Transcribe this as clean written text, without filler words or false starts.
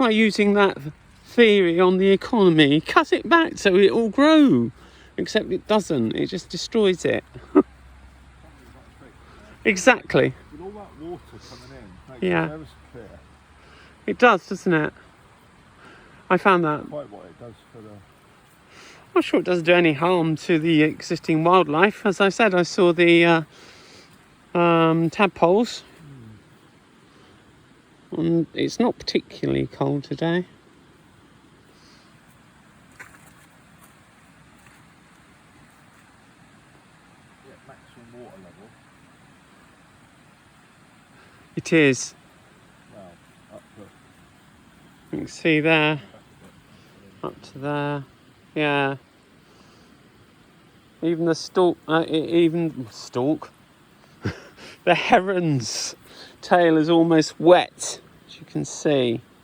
By using that theory on the economy, cut it back so it will grow. Except it doesn't, it just destroys it. Exactly. With all that water coming in, makes Yeah. it very clear. It does, doesn't it? I found that. Quite what it does for the... I'm not sure it doesn't do any harm to the existing wildlife. As I said, I saw the tadpoles. And it's not particularly cold today. Yeah, maximum water level. It is. Well, up to... You can see there. Up to there. Yeah. Even the stalk. The heron's tail is almost wet, as you can see.